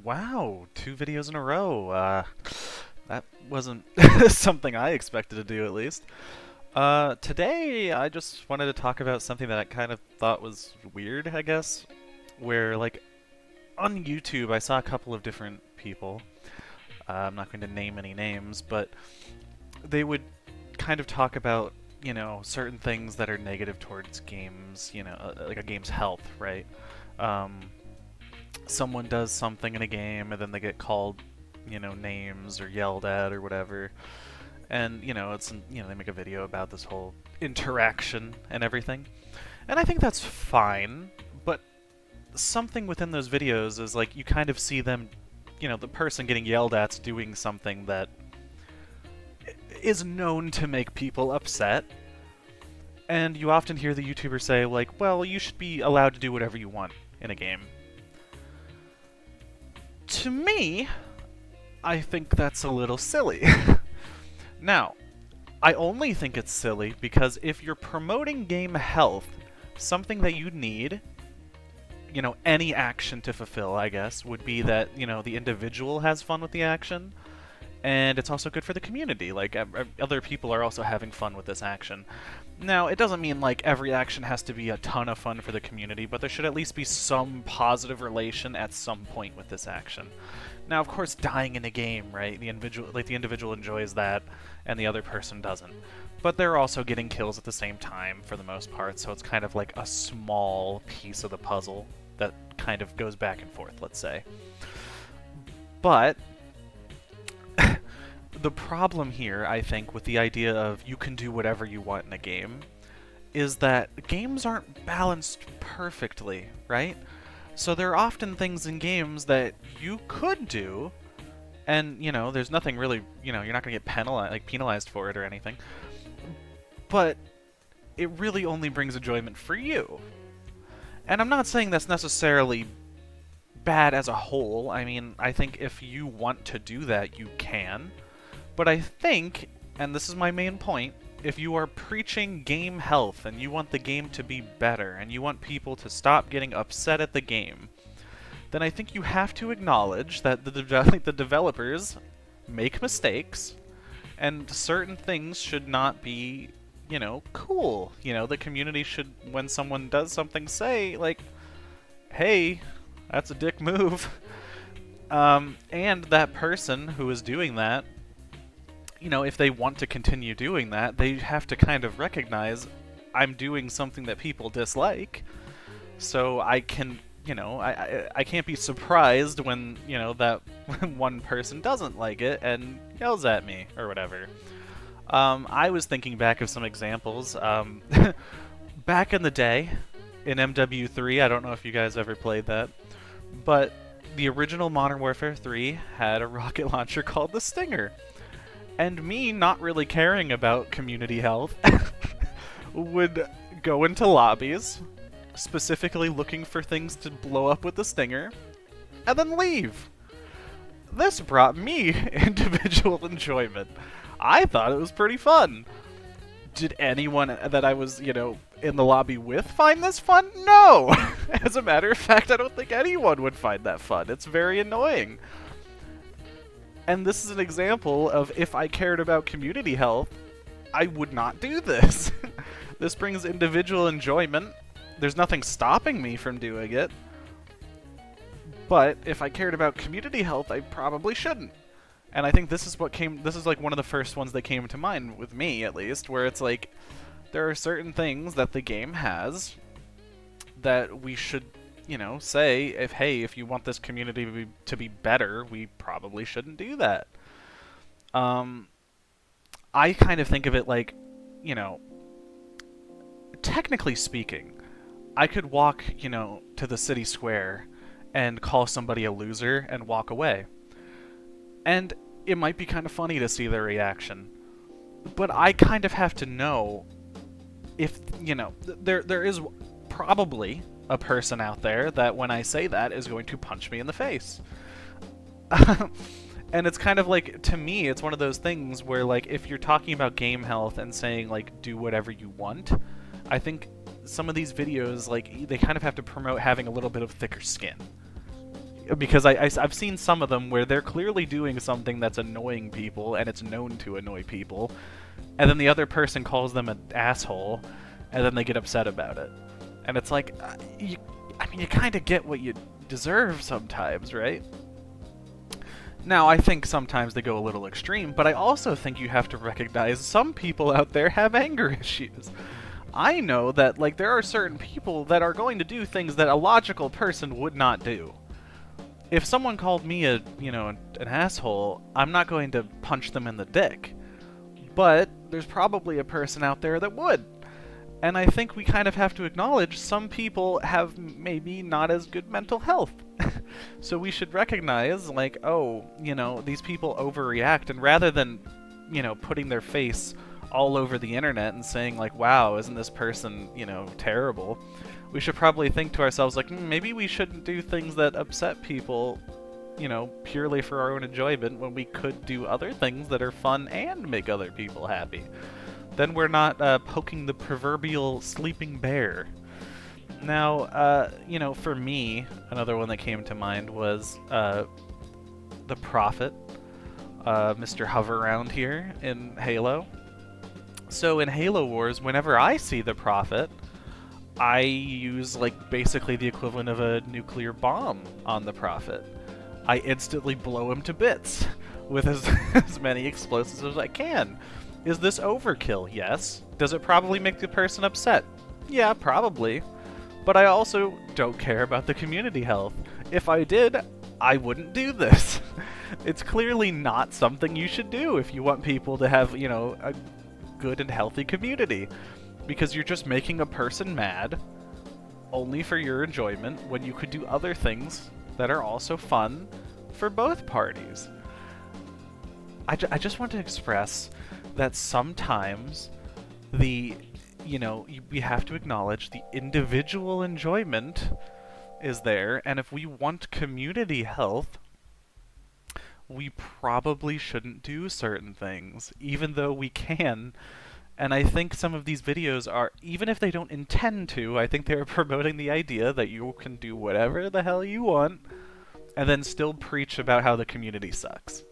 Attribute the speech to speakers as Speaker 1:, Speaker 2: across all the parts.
Speaker 1: Wow, 2 videos in a row. That wasn't something I expected to do, at least. Today I just wanted to talk about something that I kind of thought was weird, I guess. Where, like, on YouTube, I saw a couple of different people. I'm not going to name any names, but they would kind of talk about, certain things that are negative towards games, like a game's health, right? Um, Someone does something in a game and then they get called, names or yelled at or whatever. And, they make a video about this whole interaction and everything. And I think that's fine, but something within those videos is like you kind of see them, the person getting yelled at's doing something that is known to make people upset. And you often hear the YouTuber say, like, well, you should be allowed to do whatever you want in a game. To me, I think that's a little silly. Now, I only think it's silly because if you're promoting game health, something that you need, any action to fulfill, I guess, would be that, the individual has fun with the action, and it's also good for the community. Like, other people are also having fun with this action. Now, it doesn't mean, like, every action has to be a ton of fun for the community, but there should at least be some positive relation at some point with this action. Now, of course, dying in a game, right? The individual enjoys that, and the other person doesn't. But they're also getting kills at the same time, for the most part, so it's kind of like a small piece of the puzzle that kind of goes back and forth, let's say. But the problem here, I think, with the idea of you can do whatever you want in a game, is that games aren't balanced perfectly, right? So there are often things in games that you could do, and, there's nothing really, you're not going to get penalized for it or anything, but it really only brings enjoyment for you. And I'm not saying that's necessarily bad as a whole. I mean, I think if you want to do that, you can. But I think, and this is my main point, if you are preaching game health and you want the game to be better and you want people to stop getting upset at the game, then I think you have to acknowledge that the developers make mistakes and certain things should not be, cool. The community should, when someone does something, say, like, hey, that's a dick move. And that person who is doing that, if they want to continue doing that, they have to kind of recognize I'm doing something that people dislike, so I can, I can't be surprised when, that one person doesn't like it and yells at me or whatever. I was thinking back of some examples. Back in the day, in MW3, I don't know if you guys ever played that, but the original Modern Warfare 3 had a rocket launcher called the Stinger. And me not really caring about community health would go into lobbies, specifically looking for things to blow up with the Stinger, and then leave. This brought me individual enjoyment. I thought it was pretty fun. Did anyone that I was, in the lobby with find this fun? No! As a matter of fact, I don't think anyone would find that fun. It's very annoying. And this is an example of if I cared about community health, I would not do this. This brings individual enjoyment. There's nothing stopping me from doing it. But if I cared about community health, I probably shouldn't. And I think this is like one of the first ones that came to mind with me, at least, where it's like, there are certain things that the game has that we should, say, if you want this community to be better, we probably shouldn't do that. I kind of think of it like, technically speaking, I could walk, to the city square and call somebody a loser and walk away. And it might be kind of funny to see their reaction. But I kind of have to know if, there is probably a person out there that when I say that is going to punch me in the face. And it's kind of like, to me, it's one of those things where, like, if you're talking about game health and saying, like, do whatever you want, I think some of these videos, like, they kind of have to promote having a little bit of thicker skin. Because I've seen some of them where they're clearly doing something that's annoying people and it's known to annoy people, and then the other person calls them an asshole, and then they get upset about it. And it's like, I mean, you kind of get what you deserve sometimes, right? Now, I think sometimes they go a little extreme, but I also think you have to recognize some people out there have anger issues. I know that, like, there are certain people that are going to do things that a logical person would not do. If someone called me an asshole, I'm not going to punch them in the dick. But there's probably a person out there that would. And I think we kind of have to acknowledge some people have maybe not as good mental health. So we should recognize, like, oh, these people overreact, and rather than, putting their face all over the internet and saying, like, wow, isn't this person, terrible, we should probably think to ourselves, like, maybe we shouldn't do things that upset people, purely for our own enjoyment when we could do other things that are fun and make other people happy. Then we're not poking the proverbial sleeping bear. Now, for me, another one that came to mind was the Prophet, Mr. Hover-Round here in Halo. So in Halo Wars, whenever I see the Prophet, I use, like, basically the equivalent of a nuclear bomb on the Prophet. I instantly blow him to bits with as many explosives as I can. Is this overkill? Yes. Does it probably make the person upset? Yeah, probably. But I also don't care about the community health. If I did, I wouldn't do this. It's clearly not something you should do if you want people to have, a good and healthy community. Because you're just making a person mad only for your enjoyment when you could do other things that are also fun for both parties. I just want to express that sometimes we have to acknowledge the individual enjoyment is there, and if we want community health, we probably shouldn't do certain things, even though we can. And I think some of these videos are, even if they don't intend to, I think they're promoting the idea that you can do whatever the hell you want, and then still preach about how the community sucks.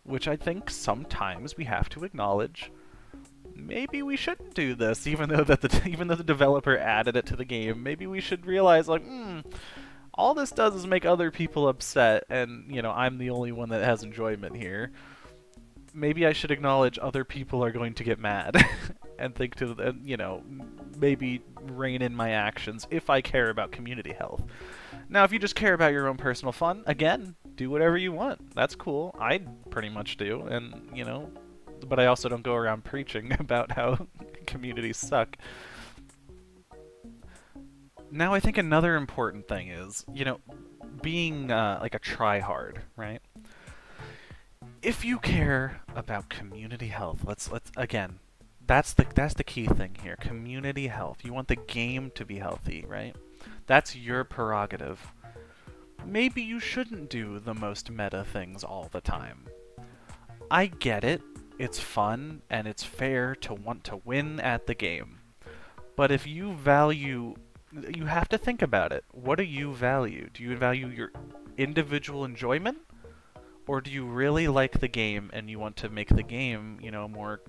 Speaker 1: Which I think sometimes we have to acknowledge, maybe we shouldn't do this, even though the developer added it to the game. Maybe we should realize, like, all this does is make other people upset, and, I'm the only one that has enjoyment here. Maybe I should acknowledge other people are going to get mad, and think to, maybe rein in my actions if I care about community health. Now, if you just care about your own personal fun, again, do whatever you want. That's cool. I pretty much do, and, but I also don't go around preaching about how communities suck. Now, I think another important thing is, being, like a try-hard, right? If you care about community health, let's again, that's the key thing here. Community health. You want the game to be healthy, right? That's your prerogative. Maybe you shouldn't do the most meta things all the time. I get it. It's fun and it's fair to want to win at the game. But if you value, you have to think about it. What do you value? Do you value your individual enjoyment? Or do you really like the game and you want to make the game, more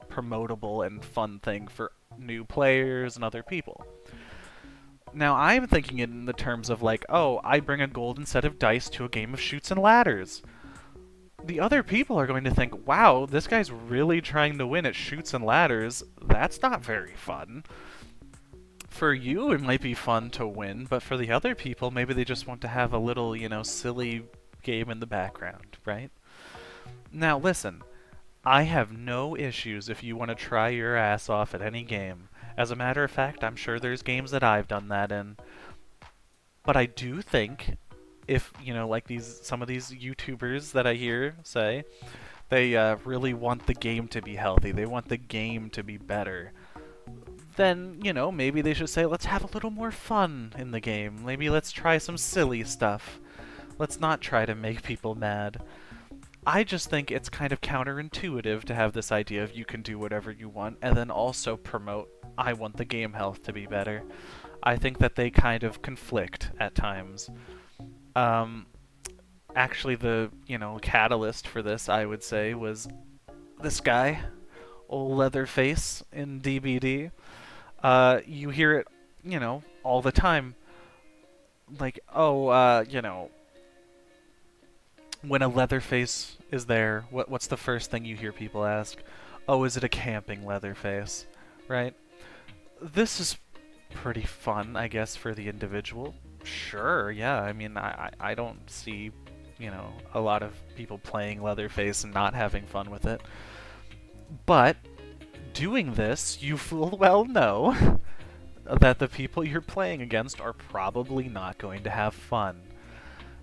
Speaker 1: promotable and fun thing for new players and other people? Now, I'm thinking it in the terms of, like, oh, I bring a golden set of dice to a game of Chutes and Ladders. The other people are going to think, wow, this guy's really trying to win at Chutes and Ladders. That's not very fun. For you, it might be fun to win, but for the other people, maybe they just want to have a little, silly game in the background, right? Now, listen, I have no issues if you want to try your ass off at any game. As a matter of fact, I'm sure there's games that I've done that in. But I do think if, like some of these YouTubers that I hear say, they really want the game to be healthy, they want the game to be better, then, maybe they should say, let's have a little more fun in the game. Maybe let's try some silly stuff. Let's not try to make people mad. I just think it's kind of counterintuitive to have this idea of you can do whatever you want and then also promote, I want the game health to be better. I think that they kind of conflict at times. Um, Actually, the catalyst for this, I would say, was this guy, old Leatherface in DBD. You hear it, all the time. Like, oh, when a Leatherface is there, what's the first thing you hear people ask? Oh, is it a camping Leatherface? Right? This is pretty fun, I guess, for the individual. Sure, yeah. I mean, I don't see, a lot of people playing Leatherface and not having fun with it. But doing this, you full well know that the people you're playing against are probably not going to have fun.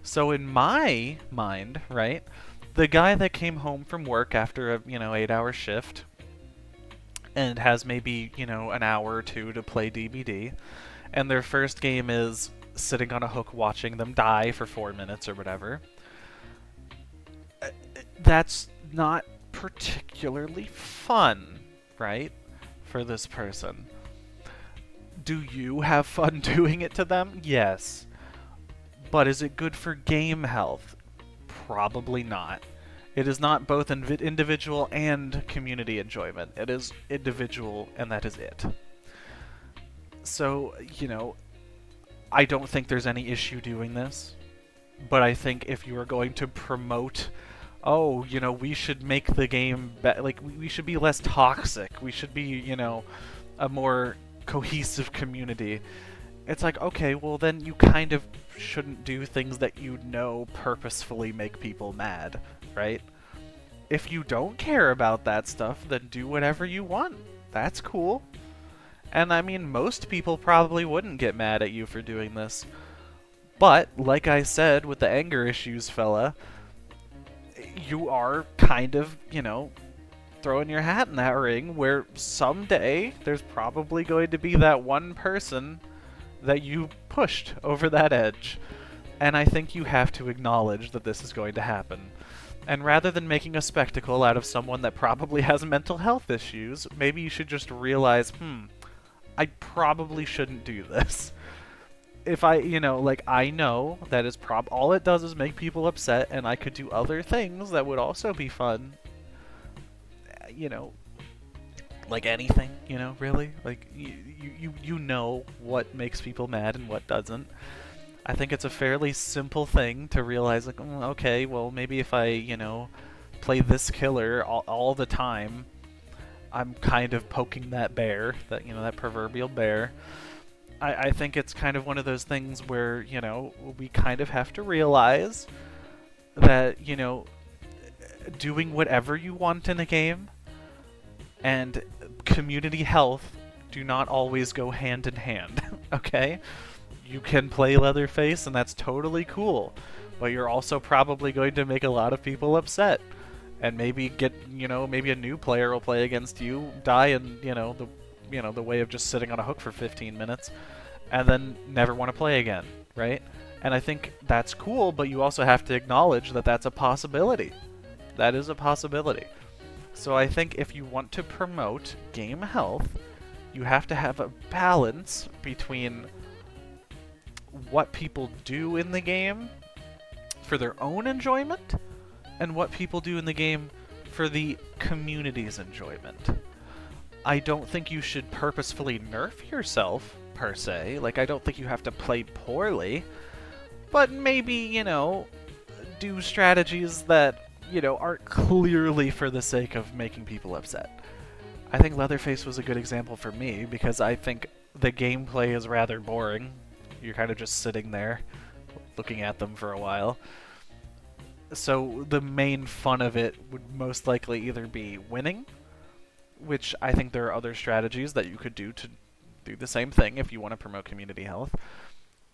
Speaker 1: So in my mind, right, the guy that came home from work after a, 8-hour shift and has maybe, an hour or two to play DBD, and their first game is sitting on a hook watching them die for 4 minutes or whatever, that's not particularly fun, right, for this person. Do you have fun doing it to them? Yes. But is it good for game health? Probably not. It is not both individual and community enjoyment. It is individual, and that is it. So, I don't think there's any issue doing this. But I think if you are going to promote, oh, we should make the game like we should be less toxic. We should be, a more cohesive community. It's like, okay, well then you kind of shouldn't do things that purposefully make people mad, right? If you don't care about that stuff, then do whatever you want. That's cool. And I mean, most people probably wouldn't get mad at you for doing this. But, like I said with the anger issues fella, you are kind of, throwing your hat in that ring where someday there's probably going to be that one person that you pushed over that edge. And I think you have to acknowledge that this is going to happen. And rather than making a spectacle out of someone that probably has mental health issues, maybe you should just realize, I probably shouldn't do this. If I know that is all it does is make people upset, and I could do other things that would also be fun. Like anything, really. Like you know what makes people mad and what doesn't. I think it's a fairly simple thing to realize, like, okay, well, maybe if I, play this killer all the time, I'm kind of poking that bear, that proverbial bear. I think it's kind of one of those things where, we kind of have to realize that, doing whatever you want in a game and community health do not always go hand in hand, okay? You can play Leatherface, and that's totally cool, but you're also probably going to make a lot of people upset. And maybe maybe a new player will play against you, die in, the way of just sitting on a hook for 15 minutes, and then never want to play again, right? And I think that's cool, but you also have to acknowledge that that's a possibility. That is a possibility. So I think if you want to promote game health, you have to have a balance between what people do in the game for their own enjoyment and what people do in the game for the community's enjoyment. I don't think you should purposefully nerf yourself, per se. Like, I don't think you have to play poorly, but maybe, do strategies that, aren't clearly for the sake of making people upset. I think Leatherface was a good example for me because I think the gameplay is rather boring. You're kind of just sitting there looking at them for a while. So the main fun of it would most likely either be winning, which I think there are other strategies that you could do to do the same thing if you want to promote community health,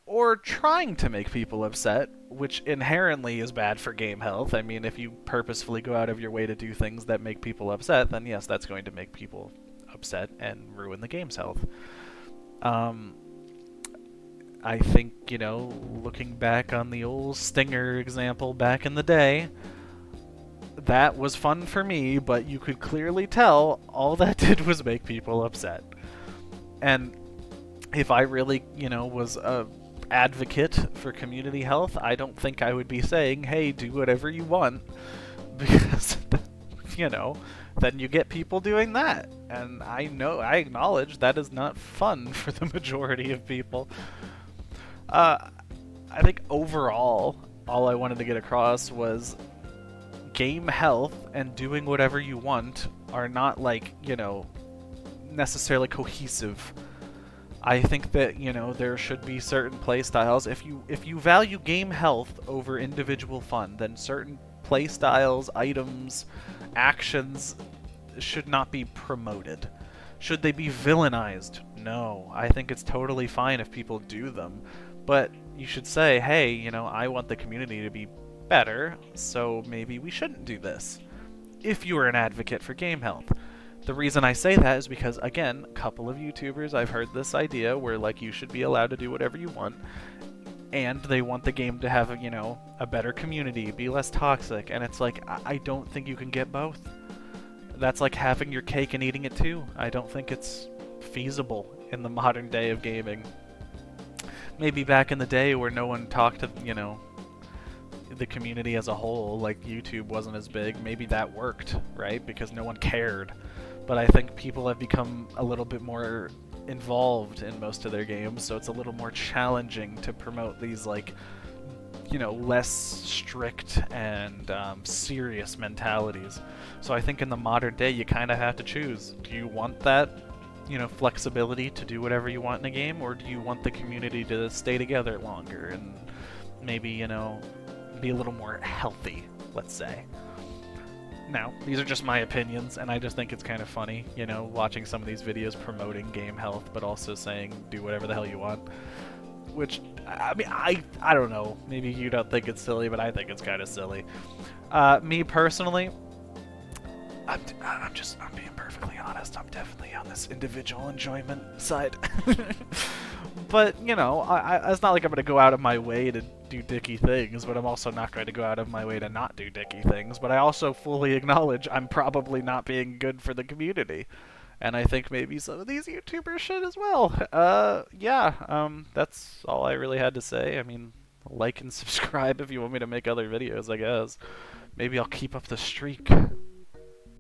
Speaker 1: or trying to make people upset, which inherently is bad for game health. I mean, if you purposefully go out of your way to do things that make people upset, then yes, that's going to make people upset and ruin the game's health. I think, looking back on the old Stinger example back in the day, that was fun for me, but you could clearly tell all that did was make people upset. And if I really, was a advocate for community health, I don't think I would be saying, hey, do whatever you want, because, you know, then you get people doing that. And I acknowledge that is not fun for the majority of people. I think overall, all I wanted to get across was game health and doing whatever you want are not, like, necessarily cohesive. I think that, there should be certain play styles. If you value game health over individual fun, then certain play styles, items, actions should not be promoted. Should they be villainized? No. I think it's totally fine if people do them. But you should say, hey, I want the community to be better, so maybe we shouldn't do this. If you are an advocate for game health. The reason I say that is because, again, a couple of YouTubers, I've heard this idea where, like, you should be allowed to do whatever you want, and they want the game to have, a better community, be less toxic, and it's like, I don't think you can get both. That's like having your cake and eating it too. I don't think it's feasible in the modern day of gaming. Maybe back in the day where no one talked to, the community as a whole, like YouTube wasn't as big, maybe that worked, right? Because no one cared. But I think people have become a little bit more involved in most of their games, so it's a little more challenging to promote these, like, less strict and serious mentalities. So I think in the modern day, you kind of have to choose. Do you want that, flexibility to do whatever you want in a game, or do you want the community to stay together longer and maybe, be a little more healthy, let's say? Now, these are just my opinions, and I just think it's kind of funny, watching some of these videos promoting game health, but also saying do whatever the hell you want. Which, I mean, I don't know. Maybe you don't think it's silly, but I think it's kind of silly. Me personally, I'm being perfectly honest. I'm definitely on this individual enjoyment side. But, it's not like I'm going to go out of my way to do dicky things, but I'm also not going to go out of my way to not do dicky things. But I also fully acknowledge I'm probably not being good for the community. And I think maybe some of these YouTubers should as well. That's all I really had to say. I mean, like and subscribe if you want me to make other videos, I guess. Maybe I'll keep up the streak.